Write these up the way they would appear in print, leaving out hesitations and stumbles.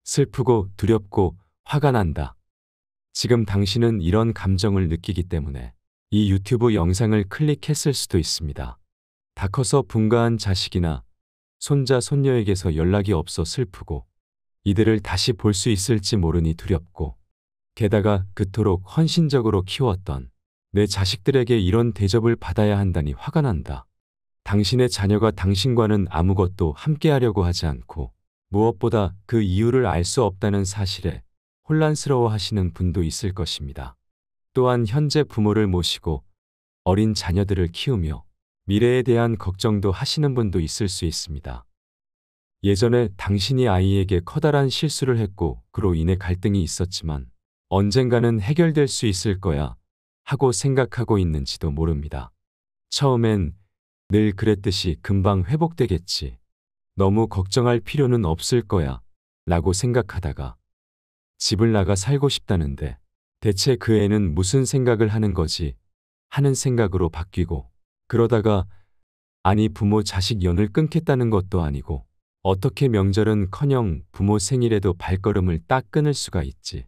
슬프고 두렵고 화가 난다. 지금 당신은 이런 감정을 느끼기 때문에 이 유튜브 영상을 클릭했을 수도 있습니다. 다 커서 분가한 자식이나 손자, 손녀에게서 연락이 없어 슬프고 이들을 다시 볼 수 있을지 모르니 두렵고 게다가 그토록 헌신적으로 키웠던 내 자식들에게 이런 대접을 받아야 한다니 화가 난다. 당신의 자녀가 당신과는 아무것도 함께하려고 하지 않고 무엇보다 그 이유를 알 수 없다는 사실에 혼란스러워 하시는 분도 있을 것입니다. 또한 현재 부모를 모시고 어린 자녀들을 키우며 미래에 대한 걱정도 하시는 분도 있을 수 있습니다. 예전에 당신이 아이에게 커다란 실수를 했고 그로 인해 갈등이 있었지만 언젠가는 해결될 수 있을 거야 하고 생각하고 있는지도 모릅니다. 처음엔 늘 그랬듯이 금방 회복되겠지. 너무 걱정할 필요는 없을 거야 라고 생각하다가 집을 나가 살고 싶다는데 대체 그 애는 무슨 생각을 하는 거지 하는 생각으로 바뀌고 그러다가 아니 부모 자식 연을 끊겠다는 것도 아니고 어떻게 명절은커녕 부모 생일에도 발걸음을 딱 끊을 수가 있지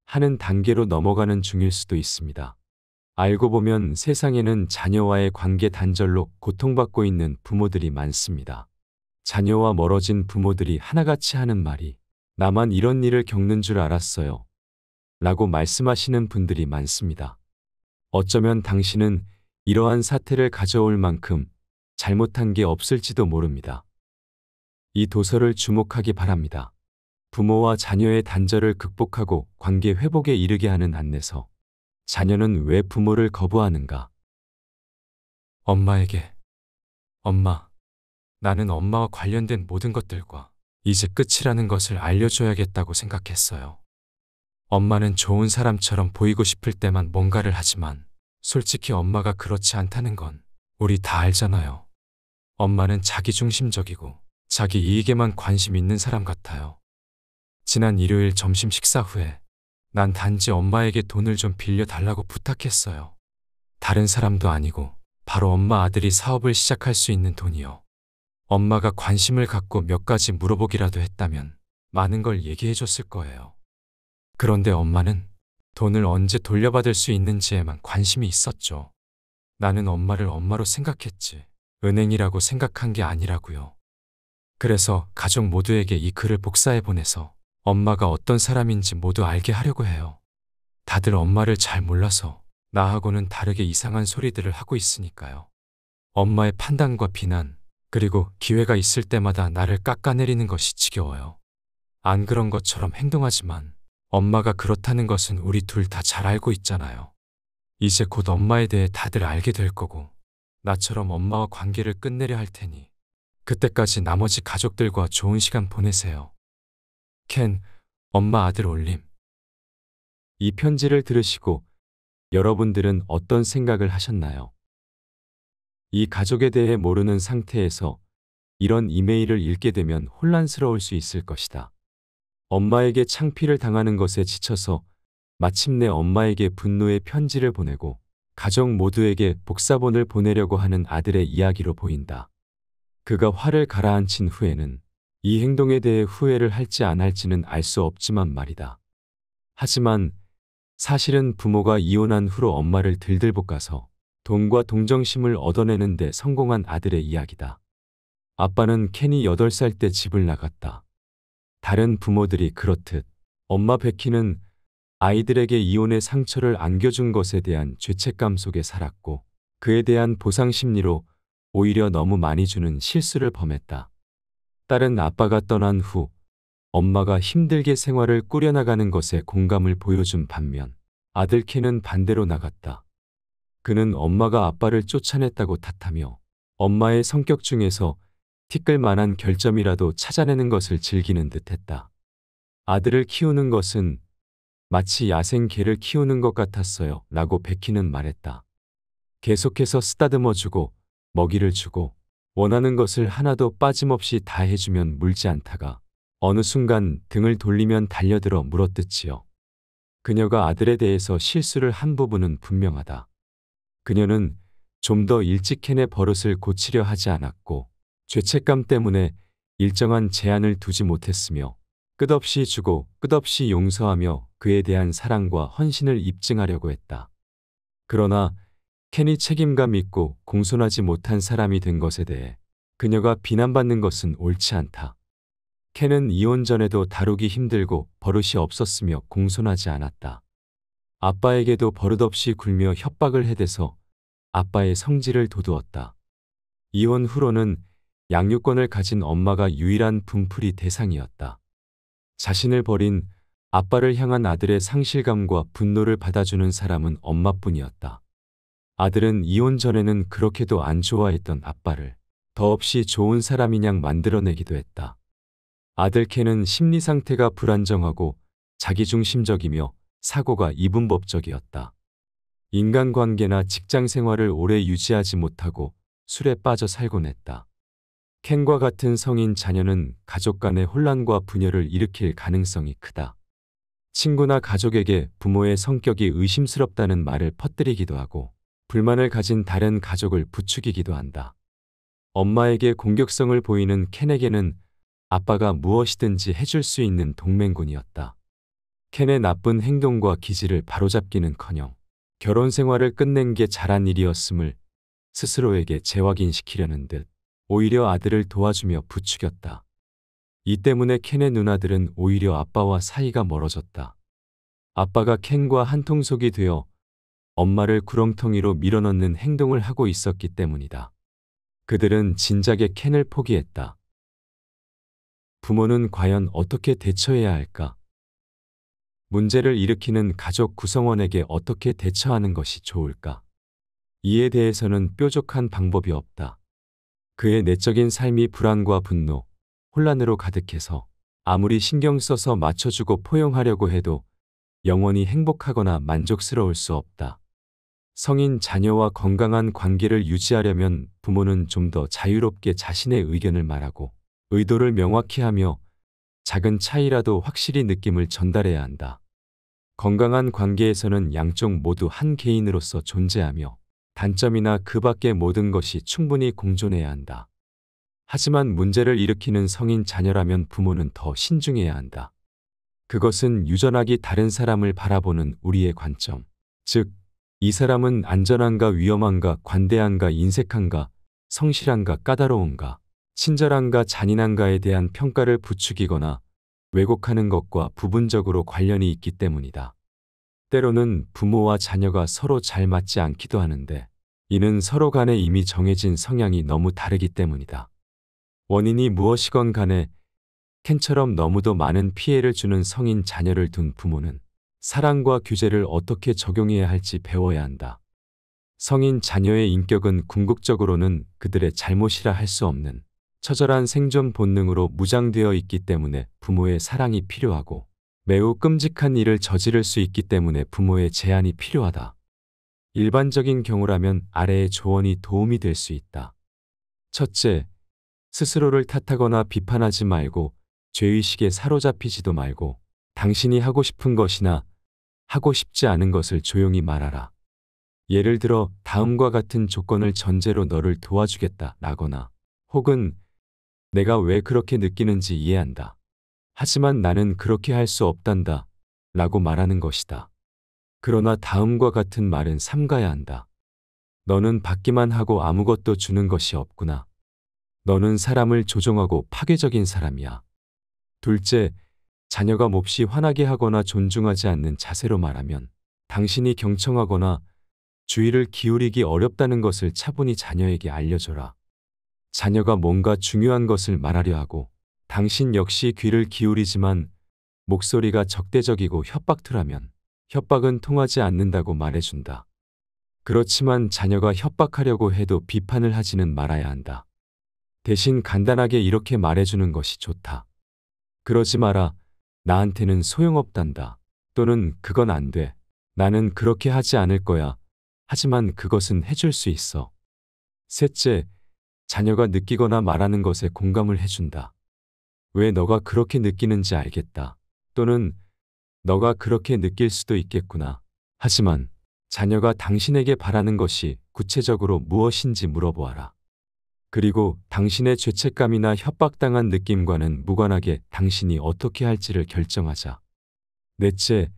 하는 단계로 넘어가는 중일 수도 있습니다. 알고 보면 세상에는 자녀와의 관계 단절로 고통받고 있는 부모들이 많습니다. 자녀와 멀어진 부모들이 하나같이 하는 말이 나만 이런 일을 겪는 줄 알았어요 라고 말씀하시는 분들이 많습니다. 어쩌면 당신은 이러한 사태를 가져올 만큼 잘못한 게 없을지도 모릅니다. 이 도서를 주목하기 바랍니다. 부모와 자녀의 단절을 극복하고 관계 회복에 이르게 하는 안내서. 자녀는 왜 부모를 거부하는가? 엄마에게 엄마, 나는 엄마와 관련된 모든 것들과 이제 끝이라는 것을 알려줘야겠다고 생각했어요. 엄마는 좋은 사람처럼 보이고 싶을 때만 뭔가를 하지만 솔직히 엄마가 그렇지 않다는 건 우리 다 알잖아요. 엄마는 자기중심적이고 자기 이익에만 관심 있는 사람 같아요. 지난 일요일 점심 식사 후에 난 단지 엄마에게 돈을 좀 빌려달라고 부탁했어요. 다른 사람도 아니고 바로 엄마 아들이 사업을 시작할 수 있는 돈이요. 엄마가 관심을 갖고 몇 가지 물어보기라도 했다면 많은 걸 얘기해줬을 거예요. 그런데 엄마는 돈을 언제 돌려받을 수 있는지에만 관심이 있었죠. 나는 엄마를 엄마로 생각했지 은행이라고 생각한 게 아니라고요. 그래서 가족 모두에게 이 글을 복사해 보내서 엄마가 어떤 사람인지 모두 알게 하려고 해요. 다들 엄마를 잘 몰라서 나하고는 다르게 이상한 소리들을 하고 있으니까요. 엄마의 판단과 비난, 그리고 기회가 있을 때마다 나를 깎아내리는 것이 지겨워요. 안 그런 것처럼 행동하지만 엄마가 그렇다는 것은 우리 둘 다 잘 알고 있잖아요. 이제 곧 엄마에 대해 다들 알게 될 거고 나처럼 엄마와 관계를 끝내려 할 테니 그때까지 나머지 가족들과 좋은 시간 보내세요. 켄, 엄마 아들 올림. 이 편지를 들으시고 여러분들은 어떤 생각을 하셨나요? 이 가족에 대해 모르는 상태에서 이런 이메일을 읽게 되면 혼란스러울 수 있을 것이다. 엄마에게 창피를 당하는 것에 지쳐서 마침내 엄마에게 분노의 편지를 보내고 가족 모두에게 복사본을 보내려고 하는 아들의 이야기로 보인다. 그가 화를 가라앉힌 후에는 이 행동에 대해 후회를 할지 안 할지는 알 수 없지만 말이다. 하지만 사실은 부모가 이혼한 후로 엄마를 들들 볶아서 돈과 동정심을 얻어내는 데 성공한 아들의 이야기다. 아빠는 켄이 8살 때 집을 나갔다. 다른 부모들이 그렇듯 엄마 베키는 아이들에게 이혼의 상처를 안겨준 것에 대한 죄책감 속에 살았고 그에 대한 보상 심리로 오히려 너무 많이 주는 실수를 범했다. 딸은 아빠가 떠난 후 엄마가 힘들게 생활을 꾸려나가는 것에 공감을 보여준 반면 아들 켄은 반대로 나갔다. 그는 엄마가 아빠를 쫓아냈다고 탓하며 엄마의 성격 중에서 티끌 만한 결점이라도 찾아내는 것을 즐기는 듯했다. 아들을 키우는 것은 마치 야생 개를 키우는 것 같았어요 라고 베키는 말했다. 계속해서 쓰다듬어주고 먹이를 주고 원하는 것을 하나도 빠짐없이 다 해주면 물지 않다가 어느 순간 등을 돌리면 달려들어 물어뜯지요. 그녀가 아들에 대해서 실수를 한 부분은 분명하다. 그녀는 좀 더 일찍 켄의 버릇을 고치려 하지 않았고 죄책감 때문에 일정한 제한을 두지 못했으며 끝없이 주고 끝없이 용서하며 그에 대한 사랑과 헌신을 입증하려고 했다. 그러나 켄이 책임감 있고 공손하지 못한 사람이 된 것에 대해 그녀가 비난받는 것은 옳지 않다. 켄은 이혼 전에도 다루기 힘들고 버릇이 없었으며 공손하지 않았다. 아빠에게도 버릇없이 굴며 협박을 해대서 아빠의 성질을 돋우었다. 이혼 후로는 양육권을 가진 엄마가 유일한 분풀이 대상이었다. 자신을 버린 아빠를 향한 아들의 상실감과 분노를 받아주는 사람은 엄마뿐이었다. 아들은 이혼 전에는 그렇게도 안 좋아했던 아빠를 더없이 좋은 사람이냥 만들어내기도 했다. 아들 켄은 심리 상태가 불안정하고 자기중심적이며 사고가 이분법적이었다. 인간관계나 직장 생활을 오래 유지하지 못하고 술에 빠져 살곤 했다. 켄과 같은 성인 자녀는 가족 간의 혼란과 분열을 일으킬 가능성이 크다. 친구나 가족에게 부모의 성격이 의심스럽다는 말을 퍼뜨리기도 하고 불만을 가진 다른 가족을 부추기기도 한다. 엄마에게 공격성을 보이는 켄에게는 아빠가 무엇이든지 해줄 수 있는 동맹군이었다. 켄의 나쁜 행동과 기질을 바로잡기는커녕 결혼 생활을 끝낸 게 잘한 일이었음을 스스로에게 재확인시키려는 듯 오히려 아들을 도와주며 부추겼다. 이 때문에 켄의 누나들은 오히려 아빠와 사이가 멀어졌다. 아빠가 켄과 한통속이 되어 엄마를 구렁텅이로 밀어넣는 행동을 하고 있었기 때문이다. 그들은 진작에 켄을 포기했다. 부모는 과연 어떻게 대처해야 할까? 문제를 일으키는 가족 구성원에게 어떻게 대처하는 것이 좋을까? 이에 대해서는 뾰족한 방법이 없다. 그의 내적인 삶이 불안과 분노, 혼란으로 가득해서 아무리 신경 써서 맞춰주고 포용하려고 해도 영원히 행복하거나 만족스러울 수 없다. 성인 자녀와 건강한 관계를 유지하려면 부모는 좀 더 자유롭게 자신의 의견을 말하고 의도를 명확히 하며 작은 차이라도 확실히 느낌을 전달해야 한다. 건강한 관계에서는 양쪽 모두 한 개인으로서 존재하며 단점이나 그 밖의 모든 것이 충분히 공존해야 한다. 하지만 문제를 일으키는 성인 자녀라면 부모는 더 신중해야 한다. 그것은 유전하기 다른 사람을 바라보는 우리의 관점, 즉, 이 사람은 안전한가 위험한가 관대한가 인색한가 성실한가 까다로운가 친절한가 잔인한가에 대한 평가를 부추기거나 왜곡하는 것과 부분적으로 관련이 있기 때문이다. 때로는 부모와 자녀가 서로 잘 맞지 않기도 하는데 이는 서로 간에 이미 정해진 성향이 너무 다르기 때문이다. 원인이 무엇이건 간에 켄처럼 너무도 많은 피해를 주는 성인 자녀를 둔 부모는 사랑과 규제를 어떻게 적용해야 할지 배워야 한다. 성인 자녀의 인격은 궁극적으로는 그들의 잘못이라 할 수 없는 처절한 생존 본능으로 무장되어 있기 때문에 부모의 사랑이 필요하고 매우 끔찍한 일을 저지를 수 있기 때문에 부모의 제한이 필요하다. 일반적인 경우라면 아래의 조언이 도움이 될 수 있다. 첫째, 스스로를 탓하거나 비판하지 말고 죄의식에 사로잡히지도 말고 당신이 하고 싶은 것이나 하고 싶지 않은 것을 조용히 말하라. 예를 들어 다음과 같은 조건을 전제로 너를 도와주겠다 라거나 혹은 내가 왜 그렇게 느끼는지 이해한다. 하지만 나는 그렇게 할 수 없단다 라고 말하는 것이다. 그러나 다음과 같은 말은 삼가야 한다. 너는 받기만 하고 아무것도 주는 것이 없구나. 너는 사람을 조종하고 파괴적인 사람이야. 둘째, 자녀가 몹시 화나게 하거나 존중하지 않는 자세로 말하면 당신이 경청하거나 주의를 기울이기 어렵다는 것을 차분히 자녀에게 알려줘라. 자녀가 뭔가 중요한 것을 말하려 하고 당신 역시 귀를 기울이지만 목소리가 적대적이고 협박투라면 협박은 통하지 않는다고 말해준다. 그렇지만 자녀가 협박하려고 해도 비판을 하지는 말아야 한다. 대신 간단하게 이렇게 말해주는 것이 좋다. 그러지 마라. 나한테는 소용없단다. 또는 그건 안 돼. 나는 그렇게 하지 않을 거야. 하지만 그것은 해줄 수 있어. 셋째, 자녀가 느끼거나 말하는 것에 공감을 해준다. 왜 너가 그렇게 느끼는지 알겠다. 또는 너가 그렇게 느낄 수도 있겠구나. 하지만 자녀가 당신에게 바라는 것이 구체적으로 무엇인지 물어보아라. 그리고 당신의 죄책감이나 협박당한 느낌과는 무관하게 당신이 어떻게 할지를 결정하자. 넷째,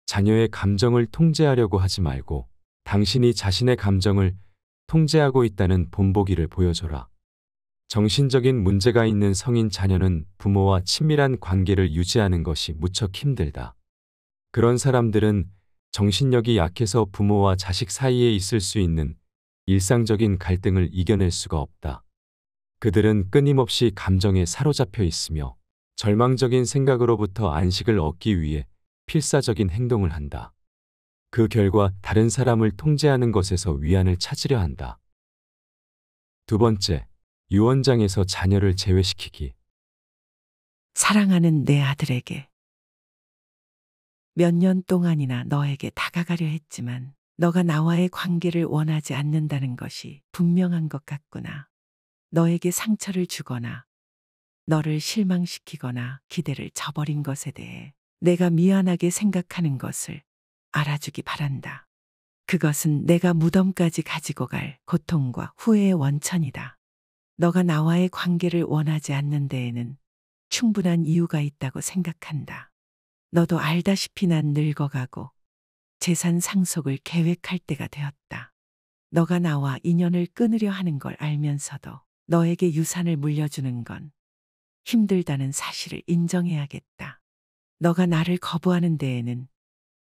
자녀의 감정을 통제하려고 하지 말고 당신이 자신의 감정을 통제하고 있다는 본보기를 보여줘라. 정신적인 문제가 있는 성인 자녀는 부모와 친밀한 관계를 유지하는 것이 무척 힘들다. 그런 사람들은 정신력이 약해서 부모와 자식 사이에 있을 수 있는 일상적인 갈등을 이겨낼 수가 없다. 그들은 끊임없이 감정에 사로잡혀 있으며 절망적인 생각으로부터 안식을 얻기 위해 필사적인 행동을 한다. 그 결과 다른 사람을 통제하는 것에서 위안을 찾으려 한다. 두 번째, 유언장에서 자녀를 제외시키기. 사랑하는 내 아들에게 몇 년 동안이나 너에게 다가가려 했지만 너가 나와의 관계를 원하지 않는다는 것이 분명한 것 같구나. 너에게 상처를 주거나 너를 실망시키거나 기대를 저버린 것에 대해 내가 미안하게 생각하는 것을 알아주기 바란다. 그것은 내가 무덤까지 가지고 갈 고통과 후회의 원천이다. 너가 나와의 관계를 원하지 않는 데에는 충분한 이유가 있다고 생각한다. 너도 알다시피 난 늙어가고 재산 상속을 계획할 때가 되었다. 너가 나와 인연을 끊으려 하는 걸 알면서도 너에게 유산을 물려주는 건 힘들다는 사실을 인정해야겠다. 너가 나를 거부하는 데에는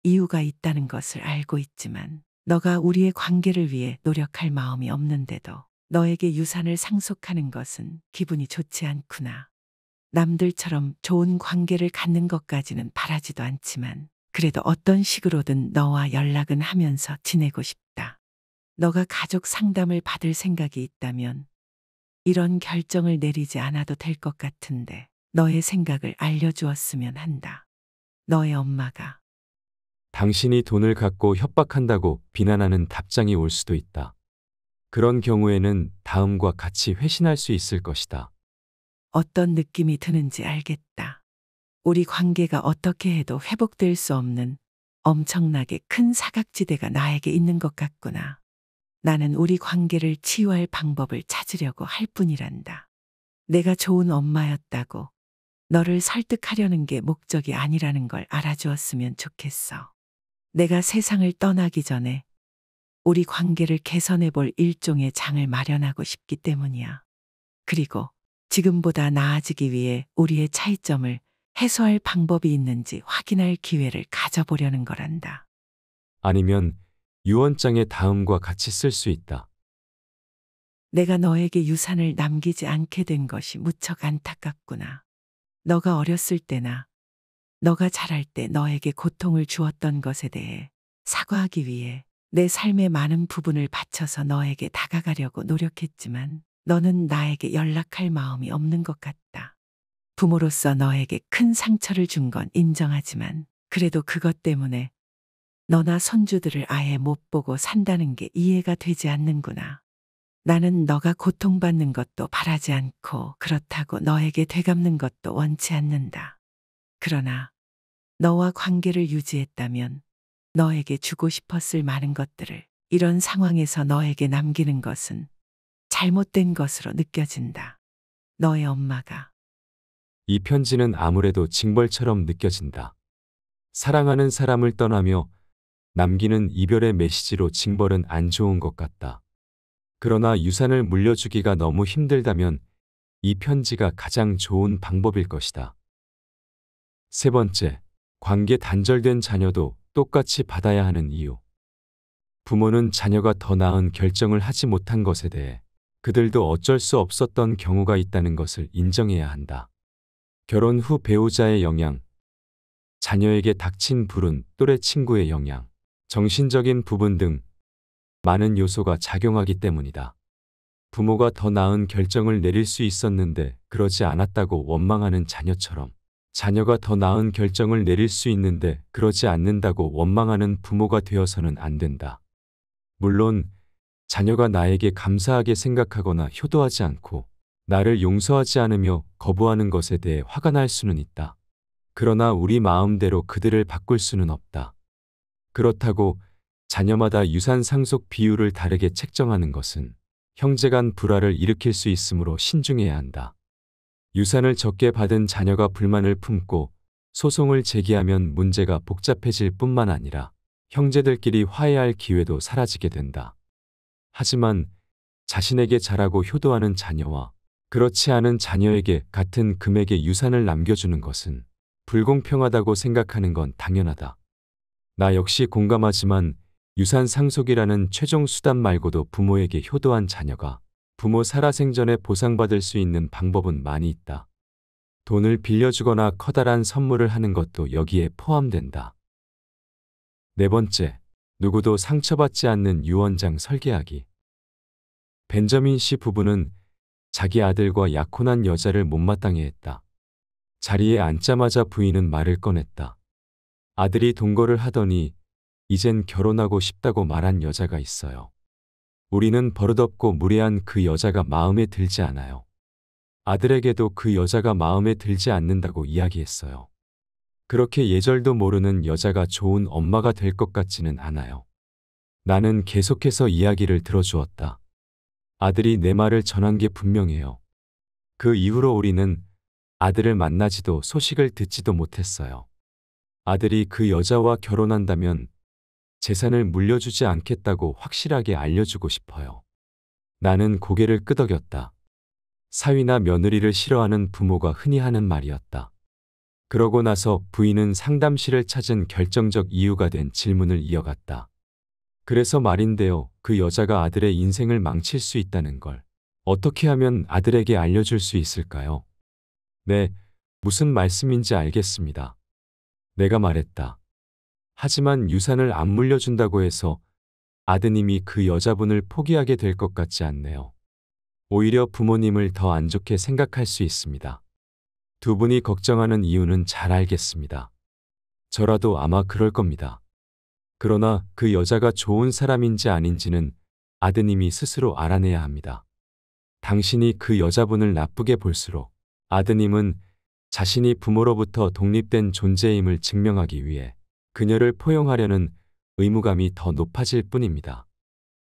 이유가 있다는 것을 알고 있지만 너가 우리의 관계를 위해 노력할 마음이 없는데도 너에게 유산을 상속하는 것은 기분이 좋지 않구나. 남들처럼 좋은 관계를 갖는 것까지는 바라지도 않지만 그래도 어떤 식으로든 너와 연락은 하면서 지내고 싶다. 너가 가족 상담을 받을 생각이 있다면 이런 결정을 내리지 않아도 될 것 같은데 너의 생각을 알려주었으면 한다. 너의 엄마가 당신이 돈을 갖고 협박한다고 비난하는 답장이 올 수도 있다. 그런 경우에는 다음과 같이 회신할 수 있을 것이다. 어떤 느낌이 드는지 알겠다. 우리 관계가 어떻게 해도 회복될 수 없는 엄청나게 큰 사각지대가 나에게 있는 것 같구나. 나는 우리 관계를 치유할 방법을 찾으려고 할 뿐이란다. 내가 좋은 엄마였다고 너를 설득하려는 게 목적이 아니라는 걸 알아주었으면 좋겠어. 내가 세상을 떠나기 전에 우리 관계를 개선해 볼 일종의 장을 마련하고 싶기 때문이야. 그리고 지금보다 나아지기 위해 우리의 차이점을 해소할 방법이 있는지 확인할 기회를 가져보려는 거란다. 아니면 유언장에 다음과 같이 쓸 수 있다. 내가 너에게 유산을 남기지 않게 된 것이 무척 안타깝구나. 너가 어렸을 때나 너가 자랄 때 너에게 고통을 주었던 것에 대해 사과하기 위해 내 삶의 많은 부분을 바쳐서 너에게 다가가려고 노력했지만 너는 나에게 연락할 마음이 없는 것 같다. 부모로서 너에게 큰 상처를 준 건 인정하지만 그래도 그것 때문에 너나 손주들을 아예 못 보고 산다는 게 이해가 되지 않는구나. 나는 너가 고통받는 것도 바라지 않고 그렇다고 너에게 되갚는 것도 원치 않는다. 그러나 너와 관계를 유지했다면 너에게 주고 싶었을 많은 것들을 이런 상황에서 너에게 남기는 것은 잘못된 것으로 느껴진다. 너의 엄마가 이 편지는 아무래도 징벌처럼 느껴진다. 사랑하는 사람을 떠나며 남기는 이별의 메시지로 징벌은 안 좋은 것 같다. 그러나 유산을 물려주기가 너무 힘들다면 이 편지가 가장 좋은 방법일 것이다. 세 번째, 관계 단절된 자녀도 똑같이 받아야 하는 이유. 부모는 자녀가 더 나은 결정을 하지 못한 것에 대해 그들도 어쩔 수 없었던 경우가 있다는 것을 인정해야 한다. 결혼 후 배우자의 영향, 자녀에게 닥친 불운 또래 친구의 영향, 정신적인 부분 등 많은 요소가 작용하기 때문이다. 부모가 더 나은 결정을 내릴 수 있었는데 그러지 않았다고 원망하는 자녀처럼 자녀가 더 나은 결정을 내릴 수 있는데 그러지 않는다고 원망하는 부모가 되어서는 안 된다. 물론 자녀가 나에게 감사하게 생각하거나 효도하지 않고 나를 용서하지 않으며 거부하는 것에 대해 화가 날 수는 있다. 그러나 우리 마음대로 그들을 바꿀 수는 없다. 그렇다고 자녀마다 유산 상속 비율을 다르게 책정하는 것은 형제 간 불화를 일으킬 수 있으므로 신중해야 한다. 유산을 적게 받은 자녀가 불만을 품고 소송을 제기하면 문제가 복잡해질 뿐만 아니라 형제들끼리 화해할 기회도 사라지게 된다. 하지만 자신에게 잘하고 효도하는 자녀와 그렇지 않은 자녀에게 같은 금액의 유산을 남겨주는 것은 불공평하다고 생각하는 건 당연하다. 나 역시 공감하지만 유산 상속이라는 최종 수단 말고도 부모에게 효도한 자녀가 부모 살아생전에 보상받을 수 있는 방법은 많이 있다. 돈을 빌려주거나 커다란 선물을 하는 것도 여기에 포함된다. 네 번째, 누구도 상처받지 않는 유언장 설계하기. 벤저민 씨 부부는 자기 아들과 약혼한 여자를 못마땅해 했다. 자리에 앉자마자 부인은 말을 꺼냈다. 아들이 동거를 하더니 이젠 결혼하고 싶다고 말한 여자가 있어요. 우리는 버릇없고 무례한 그 여자가 마음에 들지 않아요. 아들에게도 그 여자가 마음에 들지 않는다고 이야기했어요. 그렇게 예절도 모르는 여자가 좋은 엄마가 될 것 같지는 않아요. 나는 계속해서 이야기를 들어주었다. 아들이 내 말을 전한 게 분명해요. 그 이후로 우리는 아들을 만나지도 소식을 듣지도 못했어요. 아들이 그 여자와 결혼한다면 재산을 물려주지 않겠다고 확실하게 알려주고 싶어요. 나는 고개를 끄덕였다. 사위나 며느리를 싫어하는 부모가 흔히 하는 말이었다. 그러고 나서 부인은 상담실을 찾은 결정적 이유가 된 질문을 이어갔다. 그래서 말인데요, 그 여자가 아들의 인생을 망칠 수 있다는 걸 어떻게 하면 아들에게 알려줄 수 있을까요? 네, 무슨 말씀인지 알겠습니다. 내가 말했다. 하지만 유산을 안 물려준다고 해서 아드님이 그 여자분을 포기하게 될 것 같지 않네요. 오히려 부모님을 더 안 좋게 생각할 수 있습니다. 두 분이 걱정하는 이유는 잘 알겠습니다. 저라도 아마 그럴 겁니다. 그러나 그 여자가 좋은 사람인지 아닌지는 아드님이 스스로 알아내야 합니다. 당신이 그 여자분을 나쁘게 볼수록 아드님은 자신이 부모로부터 독립된 존재임을 증명하기 위해 그녀를 포용하려는 의무감이 더 높아질 뿐입니다.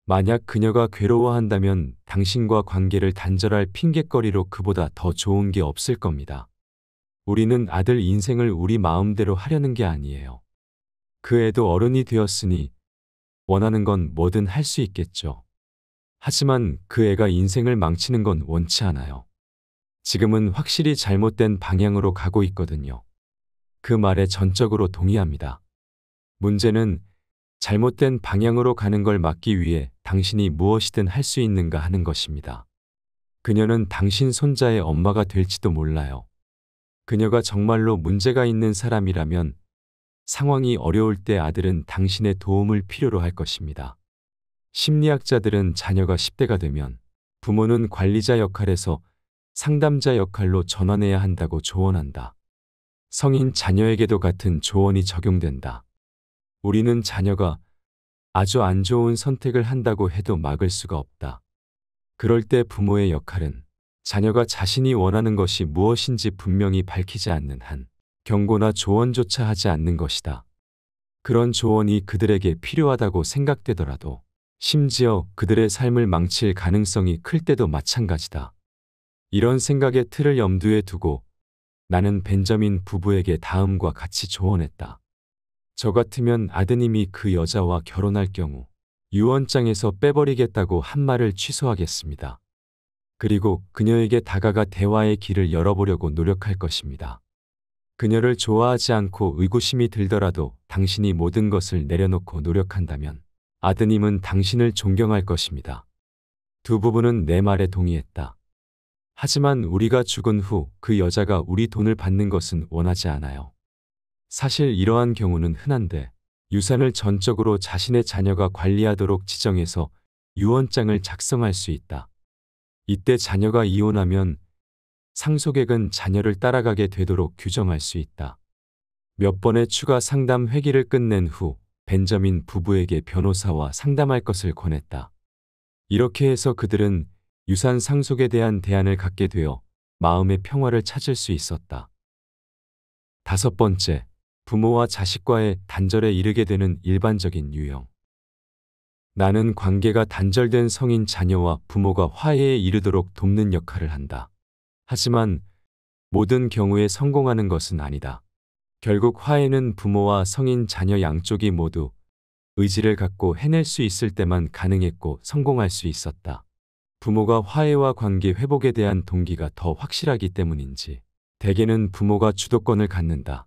만약 그녀가 괴로워한다면 당신과 관계를 단절할 핑곗거리로 그보다 더 좋은 게 없을 겁니다. 우리는 아들 인생을 우리 마음대로 하려는 게 아니에요. 그 애도 어른이 되었으니 원하는 건 뭐든 할 수 있겠죠. 하지만 그 애가 인생을 망치는 건 원치 않아요. 지금은 확실히 잘못된 방향으로 가고 있거든요. 그 말에 전적으로 동의합니다. 문제는 잘못된 방향으로 가는 걸 막기 위해 당신이 무엇이든 할 수 있는가 하는 것입니다. 그녀는 당신 손자의 엄마가 될지도 몰라요. 그녀가 정말로 문제가 있는 사람이라면 상황이 어려울 때 아들은 당신의 도움을 필요로 할 것입니다. 심리학자들은 자녀가 10대가 되면 부모는 관리자 역할에서 상담자 역할로 전환해야 한다고 조언한다. 성인 자녀에게도 같은 조언이 적용된다. 우리는 자녀가 아주 안 좋은 선택을 한다고 해도 막을 수가 없다. 그럴 때 부모의 역할은 자녀가 자신이 원하는 것이 무엇인지 분명히 밝히지 않는 한 경고나 조언조차 하지 않는 것이다. 그런 조언이 그들에게 필요하다고 생각되더라도 심지어 그들의 삶을 망칠 가능성이 클 때도 마찬가지다. 이런 생각의 틀을 염두에 두고 나는 벤저민 부부에게 다음과 같이 조언했다. 저 같으면 아드님이 그 여자와 결혼할 경우 유언장에서 빼버리겠다고 한 말을 취소하겠습니다. 그리고 그녀에게 다가가 대화의 길을 열어보려고 노력할 것입니다. 그녀를 좋아하지 않고 의구심이 들더라도 당신이 모든 것을 내려놓고 노력한다면 아드님은 당신을 존경할 것입니다. 두 부부는 내 말에 동의했다. 하지만 우리가 죽은 후 그 여자가 우리 돈을 받는 것은 원하지 않아요. 사실 이러한 경우는 흔한데 유산을 전적으로 자신의 자녀가 관리하도록 지정해서 유언장을 작성할 수 있다. 이때 자녀가 이혼하면 상속액은 자녀를 따라가게 되도록 규정할 수 있다. 몇 번의 추가 상담 회기를 끝낸 후 벤저민 부부에게 변호사와 상담할 것을 권했다. 이렇게 해서 그들은 유산 상속에 대한 대안을 갖게 되어 마음의 평화를 찾을 수 있었다. 다섯 번째, 부모와 자식과의 단절에 이르게 되는 일반적인 유형. 나는 관계가 단절된 성인 자녀와 부모가 화해에 이르도록 돕는 역할을 한다. 하지만 모든 경우에 성공하는 것은 아니다. 결국 화해는 부모와 성인 자녀 양쪽이 모두 의지를 갖고 해낼 수 있을 때만 가능했고 성공할 수 있었다. 부모가 화해와 관계 회복에 대한 동기가 더 확실하기 때문인지 대개는 부모가 주도권을 갖는다.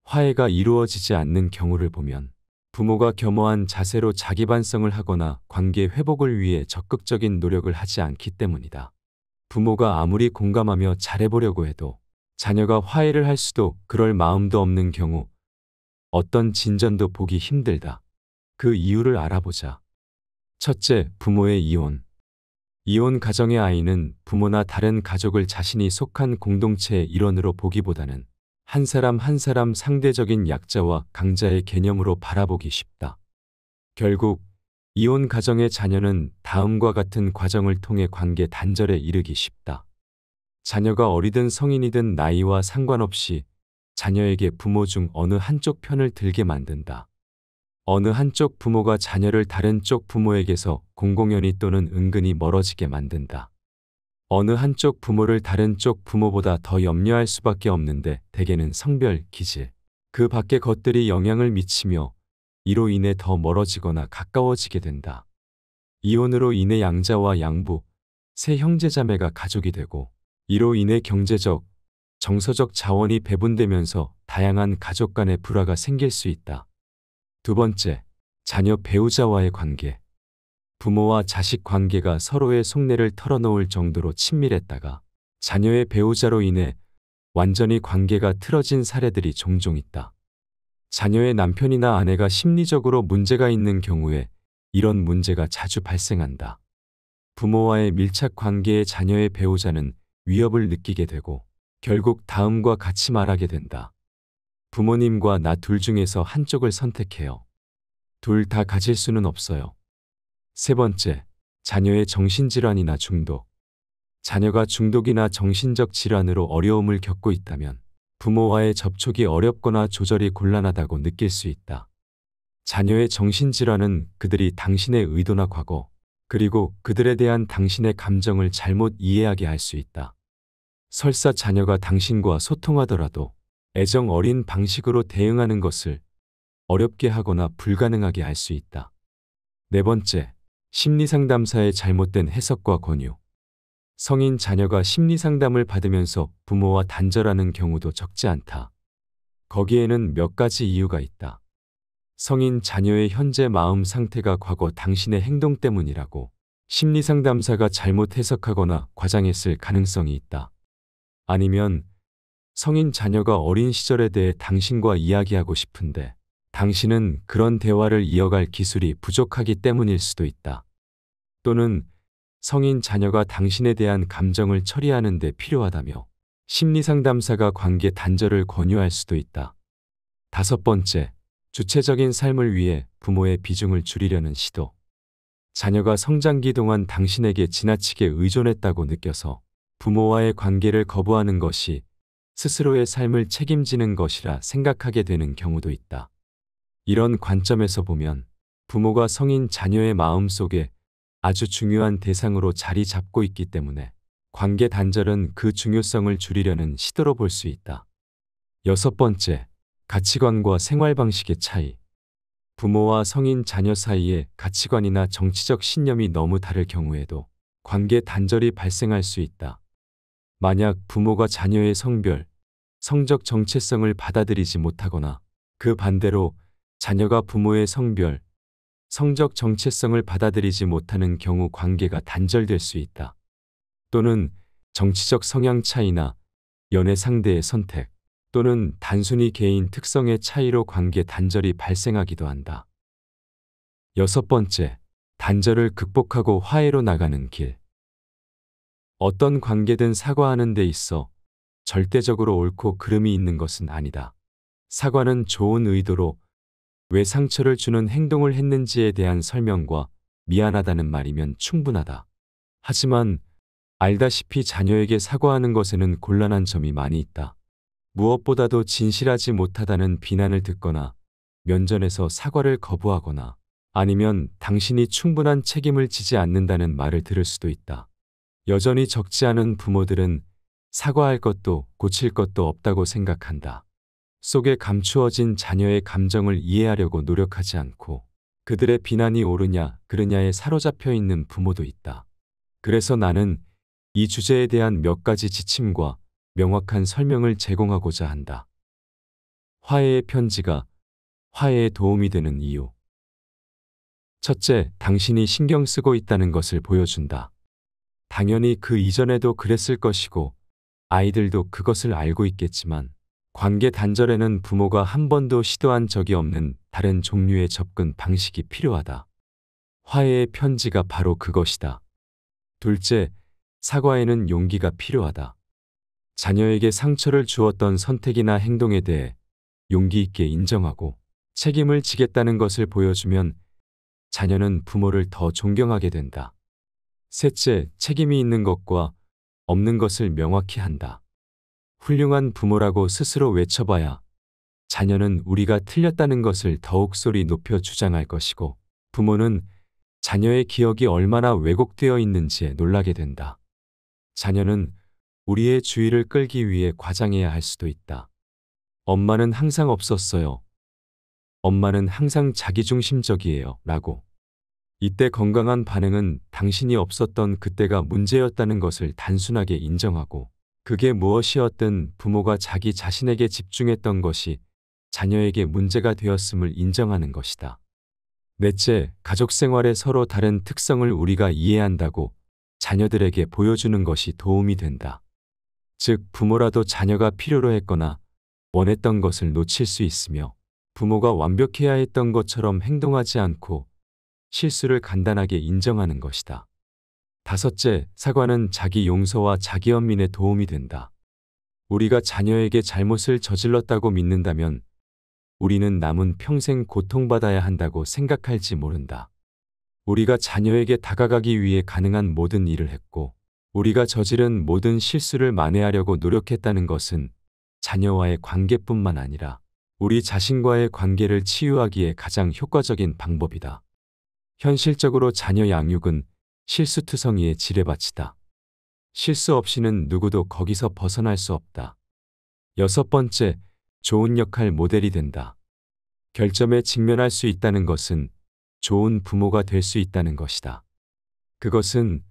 화해가 이루어지지 않는 경우를 보면 부모가 겸허한 자세로 자기 반성을 하거나 관계 회복을 위해 적극적인 노력을 하지 않기 때문이다. 부모가 아무리 공감하며 잘해보려고 해도 자녀가 화해를 할 수도 그럴 마음도 없는 경우 어떤 진전도 보기 힘들다. 그 이유를 알아보자. 첫째, 부모의 이혼. 이혼 가정의 아이는 부모나 다른 가족을 자신이 속한 공동체의 일원으로 보기보다는 한 사람 한 사람 상대적인 약자와 강자의 개념으로 바라보기 쉽다. 결국 이혼 가정의 자녀는 다음과 같은 과정을 통해 관계 단절에 이르기 쉽다. 자녀가 어리든 성인이든 나이와 상관없이 자녀에게 부모 중 어느 한쪽 편을 들게 만든다. 어느 한쪽 부모가 자녀를 다른 쪽 부모에게서 공공연히 또는 은근히 멀어지게 만든다. 어느 한쪽 부모를 다른 쪽 부모보다 더 염려할 수밖에 없는데 대개는 성별, 기질, 그 밖의 것들이 영향을 미치며 이로 인해 더 멀어지거나 가까워지게 된다. 이혼으로 인해 양자와 양부, 세 형제자매가 가족이 되고 이로 인해 경제적, 정서적 자원이 배분되면서 다양한 가족 간의 불화가 생길 수 있다. 두 번째, 자녀 배우자와의 관계. 부모와 자식 관계가 서로의 속내를 털어놓을 정도로 친밀했다가 자녀의 배우자로 인해 완전히 관계가 틀어진 사례들이 종종 있다. 자녀의 남편이나 아내가 심리적으로 문제가 있는 경우에 이런 문제가 자주 발생한다. 부모와의 밀착 관계의 자녀의 배우자는 위협을 느끼게 되고 결국 다음과 같이 말하게 된다. 부모님과 나 둘 중에서 한쪽을 선택해요. 둘 다 가질 수는 없어요. 세 번째, 자녀의 정신질환이나 중독. 자녀가 중독이나 정신적 질환으로 어려움을 겪고 있다면 부모와의 접촉이 어렵거나 조절이 곤란하다고 느낄 수 있다. 자녀의 정신질환은 그들이 당신의 의도나 과거, 그리고 그들에 대한 당신의 감정을 잘못 이해하게 할 수 있다. 설사 자녀가 당신과 소통하더라도 애정 어린 방식으로 대응하는 것을 어렵게 하거나 불가능하게 할 수 있다. 네 번째, 심리상담사의 잘못된 해석과 권유. 성인 자녀가 심리상담을 받으면서 부모와 단절하는 경우도 적지 않다. 거기에는 몇 가지 이유가 있다. 성인 자녀의 현재 마음 상태가 과거 당신의 행동 때문이라고 심리상담사가 잘못 해석하거나 과장했을 가능성이 있다. 아니면 성인 자녀가 어린 시절에 대해 당신과 이야기하고 싶은데 당신은 그런 대화를 이어갈 기술이 부족하기 때문일 수도 있다. 또는 성인 자녀가 당신에 대한 감정을 처리하는 데 필요하다며 심리상담사가 관계 단절을 권유할 수도 있다. 다섯 번째, 주체적인 삶을 위해 부모의 비중을 줄이려는 시도. 자녀가 성장기 동안 당신에게 지나치게 의존했다고 느껴서 부모와의 관계를 거부하는 것이 스스로의 삶을 책임지는 것이라 생각하게 되는 경우도 있다. 이런 관점에서 보면 부모가 성인 자녀의 마음 속에 아주 중요한 대상으로 자리 잡고 있기 때문에 관계 단절은 그 중요성을 줄이려는 시도로 볼 수 있다. 여섯 번째, 가치관과 생활 방식의 차이. 부모와 성인 자녀 사이에 가치관이나 정치적 신념이 너무 다를 경우에도 관계 단절이 발생할 수 있다. 만약 부모가 자녀의 성별, 성적 정체성을 받아들이지 못하거나 그 반대로 자녀가 부모의 성별, 성적 정체성을 받아들이지 못하는 경우 관계가 단절될 수 있다. 또는 정치적 성향 차이나 연애 상대의 선택, 또는 단순히 개인 특성의 차이로 관계 단절이 발생하기도 한다. 여섯 번째, 단절을 극복하고 화해로 나가는 길. 어떤 관계든 사과하는 데 있어 절대적으로 옳고 그름이 있는 것은 아니다. 사과는 좋은 의도로 왜 상처를 주는 행동을 했는지에 대한 설명과 미안하다는 말이면 충분하다. 하지만 알다시피 자녀에게 사과하는 것에는 곤란한 점이 많이 있다. 무엇보다도 진실하지 못하다는 비난을 듣거나 면전에서 사과를 거부하거나 아니면 당신이 충분한 책임을 지지 않는다는 말을 들을 수도 있다. 여전히 적지 않은 부모들은 사과할 것도 고칠 것도 없다고 생각한다. 속에 감추어진 자녀의 감정을 이해하려고 노력하지 않고 그들의 비난이 옳으냐 그르냐에 사로잡혀 있는 부모도 있다. 그래서 나는 이 주제에 대한 몇 가지 지침과 명확한 설명을 제공하고자 한다. 화해의 편지가 화해에 도움이 되는 이유. 첫째, 당신이 신경 쓰고 있다는 것을 보여준다. 당연히 그 이전에도 그랬을 것이고 아이들도 그것을 알고 있겠지만 관계 단절에는 부모가 한 번도 시도한 적이 없는 다른 종류의 접근 방식이 필요하다. 화해의 편지가 바로 그것이다. 둘째, 사과에는 용기가 필요하다. 자녀에게 상처를 주었던 선택이나 행동에 대해 용기 있게 인정하고 책임을 지겠다는 것을 보여주면 자녀는 부모를 더 존경하게 된다. 셋째, 책임이 있는 것과 없는 것을 명확히 한다. 훌륭한 부모라고 스스로 외쳐봐야 자녀는 우리가 틀렸다는 것을 더욱 소리 높여 주장할 것이고 부모는 자녀의 기억이 얼마나 왜곡되어 있는지에 놀라게 된다. 자녀는 우리의 주의를 끌기 위해 과장해야 할 수도 있다. 엄마는 항상 없었어요. 엄마는 항상 자기중심적이에요. 라고. 이때 건강한 반응은 당신이 없었던 그때가 문제였다는 것을 단순하게 인정하고 그게 무엇이었든 부모가 자기 자신에게 집중했던 것이 자녀에게 문제가 되었음을 인정하는 것이다. 넷째, 가족 생활의 서로 다른 특성을 우리가 이해한다고 자녀들에게 보여주는 것이 도움이 된다. 즉, 부모라도 자녀가 필요로 했거나 원했던 것을 놓칠 수 있으며 부모가 완벽해야 했던 것처럼 행동하지 않고 실수를 간단하게 인정하는 것이다. 다섯째, 사과는 자기 용서와 자기 연민에 도움이 된다. 우리가 자녀에게 잘못을 저질렀다고 믿는다면 우리는 남은 평생 고통받아야 한다고 생각할지 모른다. 우리가 자녀에게 다가가기 위해 가능한 모든 일을 했고 우리가 저지른 모든 실수를 만회하려고 노력했다는 것은 자녀와의 관계뿐만 아니라 우리 자신과의 관계를 치유하기에 가장 효과적인 방법이다. 현실적으로 자녀 양육은 실수투성이의 지뢰밭이다. 실수 없이는 누구도 거기서 벗어날 수 없다. 여섯 번째, 좋은 역할 모델이 된다. 결점에 직면할 수 있다는 것은 좋은 부모가 될 수 있다는 것이다. 그것은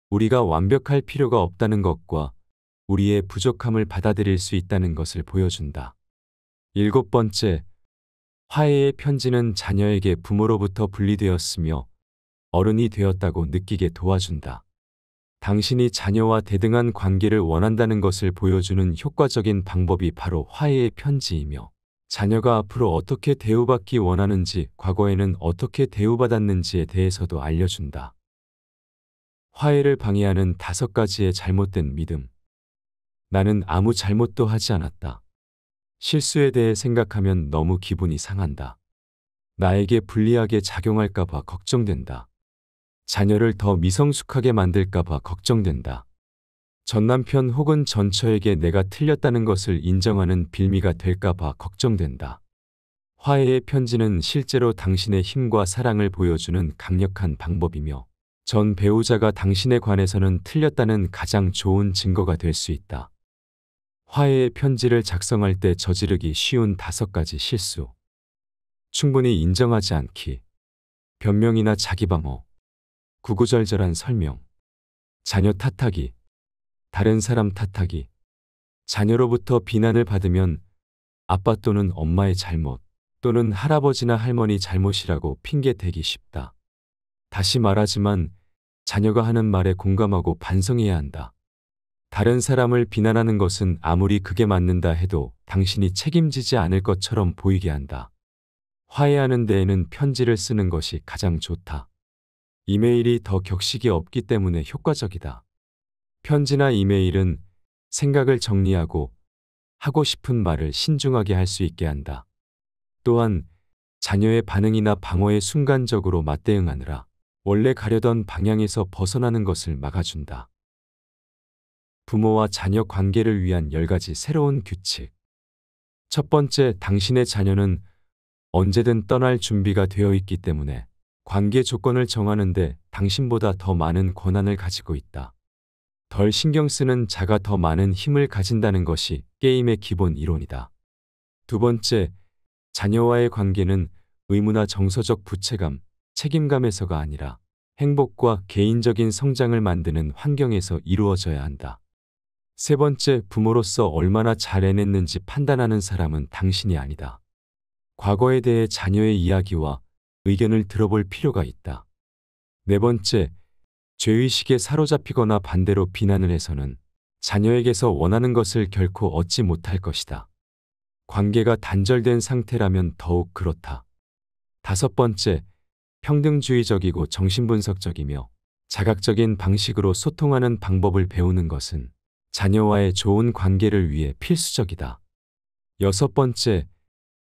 우리가 완벽할 필요가 없다는 것과 우리의 부족함을 받아들일 수 있다는 것을 보여준다. 일곱 번째, 화해의 편지는 자녀에게 부모로부터 분리되었으며 어른이 되었다고 느끼게 도와준다. 당신이 자녀와 대등한 관계를 원한다는 것을 보여주는 효과적인 방법이 바로 화해의 편지이며 자녀가 앞으로 어떻게 대우받기 원하는지 과거에는 어떻게 대우받았는지에 대해서도 알려준다. 화해를 방해하는 5가지의 잘못된 믿음. 나는 아무 잘못도 하지 않았다. 실수에 대해 생각하면 너무 기분이 상한다. 나에게 불리하게 작용할까봐 걱정된다. 자녀를 더 미성숙하게 만들까봐 걱정된다. 전남편 혹은 전처에게 내가 틀렸다는 것을 인정하는 빌미가 될까봐 걱정된다. 화해의 편지는 실제로 당신의 힘과 사랑을 보여주는 강력한 방법이며 전 배우자가 당신에 관해서는 틀렸다는 가장 좋은 증거가 될 수 있다. 화해의 편지를 작성할 때 저지르기 쉬운 5가지 실수. 충분히 인정하지 않기. 변명이나 자기방어. 구구절절한 설명. 자녀 탓하기. 다른 사람 탓하기. 자녀로부터 비난을 받으면 아빠 또는 엄마의 잘못 또는 할아버지나 할머니 잘못이라고 핑계 대기 쉽다. 다시 말하지만 자녀가 하는 말에 공감하고 반성해야 한다. 다른 사람을 비난하는 것은 아무리 그게 맞는다 해도 당신이 책임지지 않을 것처럼 보이게 한다. 화해하는 데에는 편지를 쓰는 것이 가장 좋다. 이메일이 더 격식이 없기 때문에 효과적이다. 편지나 이메일은 생각을 정리하고 하고 싶은 말을 신중하게 할 수 있게 한다. 또한 자녀의 반응이나 방어에 순간적으로 맞대응하느라 원래 가려던 방향에서 벗어나는 것을 막아준다. 부모와 자녀 관계를 위한 10가지 새로운 규칙. 첫 번째, 당신의 자녀는 언제든 떠날 준비가 되어 있기 때문에 관계 조건을 정하는데 당신보다 더 많은 권한을 가지고 있다. 덜 신경 쓰는 자가 더 많은 힘을 가진다는 것이 게임의 기본 이론이다. 두 번째, 자녀와의 관계는 의무나 정서적 부채감, 책임감에서가 아니라 행복과 개인적인 성장을 만드는 환경에서 이루어져야 한다. 세 번째, 부모로서 얼마나 잘 해냈는지 판단하는 사람은 당신이 아니다. 과거에 대해 자녀의 이야기와 의견을 들어볼 필요가 있다. 네 번째, 죄의식에 사로잡히거나 반대로 비난을 해서는 자녀에게서 원하는 것을 결코 얻지 못할 것이다. 관계가 단절된 상태라면 더욱 그렇다. 다섯 번째, 평등주의적이고 정신분석적이며 자각적인 방식으로 소통하는 방법을 배우는 것은 자녀와의 좋은 관계를 위해 필수적이다. 여섯 번째,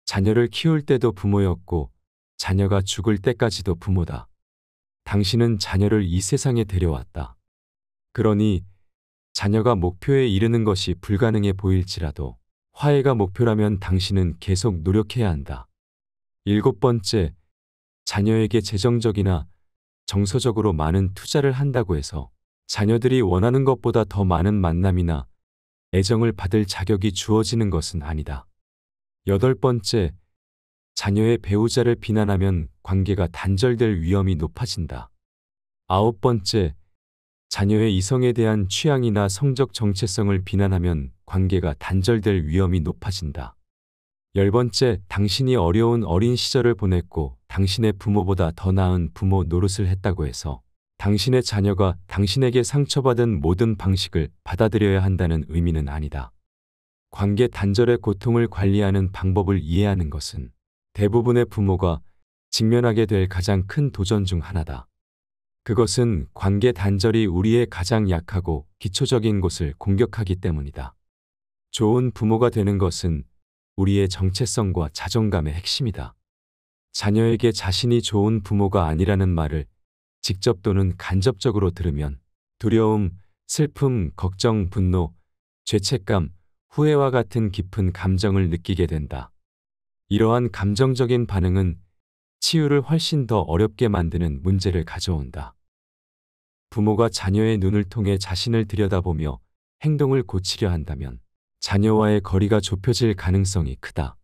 자녀를 키울 때도 부모였고 자녀가 죽을 때까지도 부모다. 당신은 자녀를 이 세상에 데려왔다. 그러니 자녀가 목표에 이르는 것이 불가능해 보일지라도 화해가 목표라면 당신은 계속 노력해야 한다. 일곱 번째, 자녀에게 재정적이나 정서적으로 많은 투자를 한다고 해서 자녀들이 원하는 것보다 더 많은 만남이나 애정을 받을 자격이 주어지는 것은 아니다. 여덟 번째, 자녀의 배우자를 비난하면 관계가 단절될 위험이 높아진다. 아홉 번째, 자녀의 이성에 대한 취향이나 성적 정체성을 비난하면 관계가 단절될 위험이 높아진다. 열 번째, 당신이 어려운 어린 시절을 보냈고 당신의 부모보다 더 나은 부모 노릇을 했다고 해서 당신의 자녀가 당신에게 상처받은 모든 방식을 받아들여야 한다는 의미는 아니다. 관계 단절의 고통을 관리하는 방법을 이해하는 것은 대부분의 부모가 직면하게 될 가장 큰 도전 중 하나다. 그것은 관계 단절이 우리의 가장 약하고 기초적인 곳을 공격하기 때문이다. 좋은 부모가 되는 것은 우리의 정체성과 자존감의 핵심이다. 자녀에게 자신이 좋은 부모가 아니라는 말을 직접 또는 간접적으로 들으면 두려움, 슬픔, 걱정, 분노, 죄책감, 후회와 같은 깊은 감정을 느끼게 된다. 이러한 감정적인 반응은 치유를 훨씬 더 어렵게 만드는 문제를 가져온다. 부모가 자녀의 눈을 통해 자신을 들여다보며 행동을 고치려 한다면 자녀와의 거리가 좁혀질 가능성이 크다.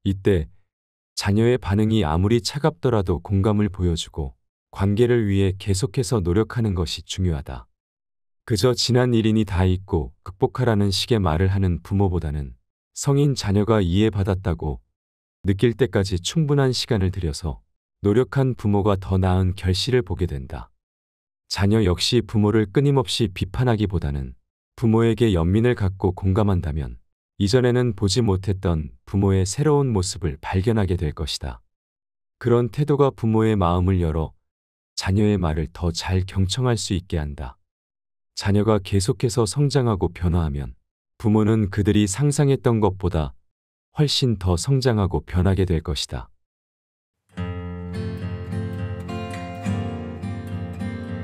이때 자녀의 반응이 아무리 차갑더라도 공감을 보여주고 관계를 위해 계속해서 노력하는 것이 중요하다. 그저 지난 일이니 다 잊고 극복하라는 식의 말을 하는 부모보다는 성인 자녀가 이해받았다고 느낄 때까지 충분한 시간을 들여서 노력한 부모가 더 나은 결실을 보게 된다. 자녀 역시 부모를 끊임없이 비판하기보다는 부모에게 연민을 갖고 공감한다면 이전에는 보지 못했던 부모의 새로운 모습을 발견하게 될 것이다. 그런 태도가 부모의 마음을 열어 자녀의 말을 더 잘 경청할 수 있게 한다. 자녀가 계속해서 성장하고 변화하면 부모는 그들이 상상했던 것보다 훨씬 더 성장하고 변하게 될 것이다.